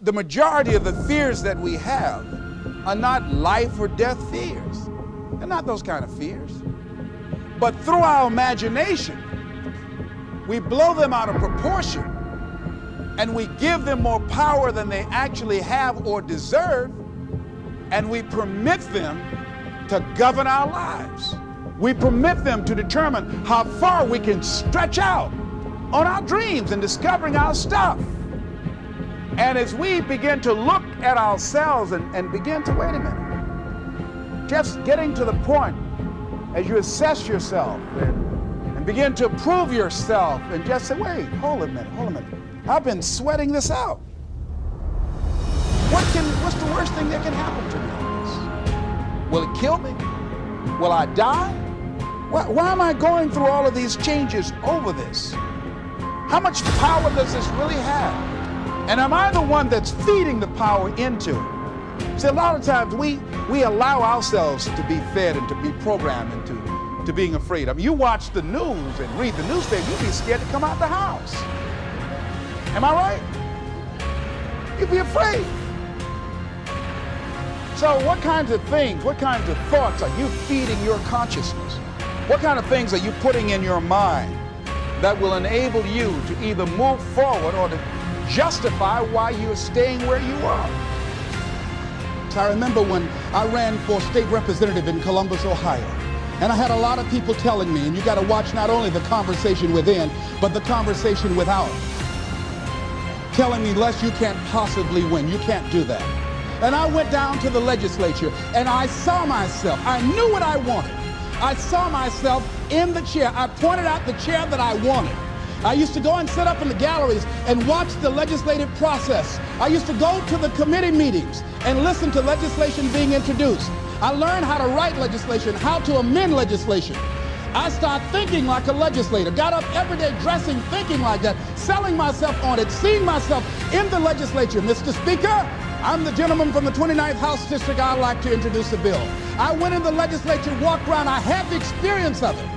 the majority of the fears that we have are not life or death fears. They're not those kind of fears. But through our imagination, we blow them out of proportion and we give them more power than they actually have or deserve, and we permit them to govern our lives. We permit them to determine how far we can stretch out on our dreams and discovering our stuff. And as we begin to look at ourselves and begin to, wait a minute, just getting to the point as you assess yourself and begin to prove yourself and just say, wait, hold a minute. I've been sweating this out. What's the worst thing that can happen to me on this? Will it kill me? Will I die? Why am I going through all of these changes over this? How much power does this really have? And am I the one that's feeding the power into it? See, a lot of times we allow ourselves to be fed and to be programmed into being afraid. I mean, you watch the news and read the newspaper, you'd be scared to come out the house. Am I right? You'd be afraid. So what kinds of things, what kinds of thoughts are you feeding your consciousness? What kind of things are you putting in your mind that will enable you to either move forward or to justify why you're staying where you are? So I remember when I ran for state representative in Columbus, Ohio, and I had a lot of people telling me, and you got to watch not only the conversation within, but the conversation without, telling me, Les, you can't possibly win. You can't do that. And I went down to the legislature and I saw myself. I knew what I wanted. I saw myself in the chair. I pointed out the chair that I wanted. I used to go and sit up in the galleries and watch the legislative process. I used to go to the committee meetings and listen to legislation being introduced. I learned how to write legislation, how to amend legislation. I started thinking like a legislator, got up every day dressing, thinking like that, selling myself on it, seeing myself in the legislature. Mr. Speaker, I'm the gentleman from the 29th House District. I'd like to introduce a bill. I went in the legislature, walked around. I had the experience of it.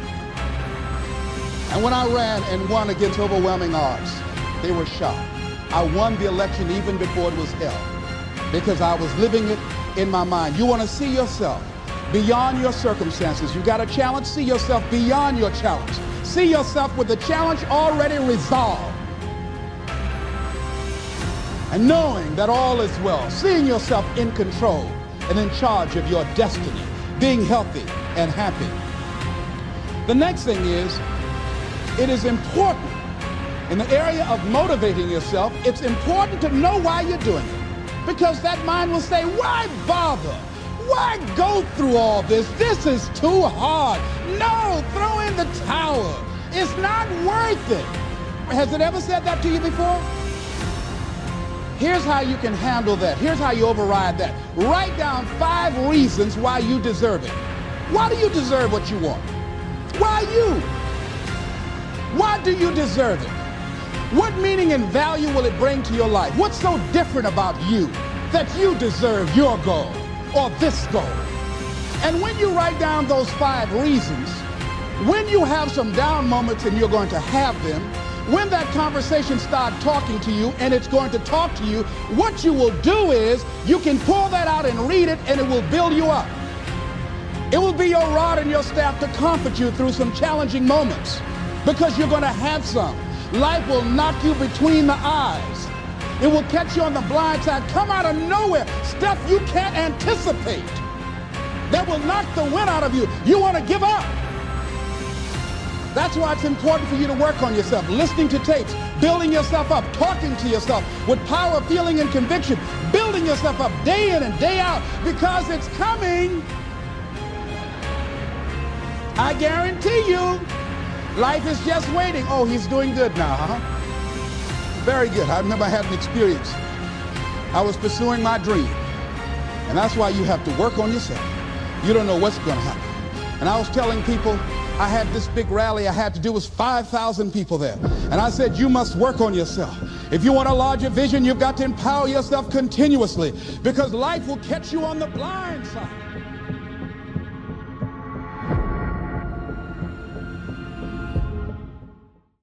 And when I ran and won against overwhelming odds, they were shocked. I won the election even before it was held because I was living it in my mind. You want to see yourself beyond your circumstances. You got a challenge, see yourself beyond your challenge. See yourself with the challenge already resolved. And knowing that all is well, seeing yourself in control and in charge of your destiny, being healthy and happy. The next thing is, it is important in the area of motivating yourself, it's important to know why you're doing it. Because that mind will say, why bother? Why go through all this? This is too hard. No, throw in the towel. It's not worth it. Has it ever said that to you before? Here's how you can handle that. Here's how you override that. Write down 5 reasons why you deserve it. Why do you deserve what you want? Why you? Why do you deserve it? What meaning and value will it bring to your life? What's so different about you that you deserve your goal or this goal? And when you write down those 5 reasons, when you have some down moments, and you're going to have them, when that conversation starts talking to you and it's going to talk to you, what you will do is you can pull that out and read it, and it will build you up. It will be your rod and your staff to comfort you through some challenging moments, because you're going to have some. Life will knock you between the eyes. It will catch you on the blind side, come out of nowhere, stuff you can't anticipate that will knock the wind out of you. You want to give up. That's why it's important for you to work on yourself, listening to tapes, building yourself up, talking to yourself with power, feeling, and conviction, building yourself up day in and day out, because it's coming. I guarantee you, life is just waiting. Oh, he's doing good now, huh? Very good. I remember I had an experience. I was pursuing my dream. And that's why you have to work on yourself. You don't know what's going to happen. And I was telling people, I had this big rally I had to do. It was 5,000 people there. And I said, you must work on yourself. If you want a larger vision, you've got to empower yourself continuously, because life will catch you on the blind side.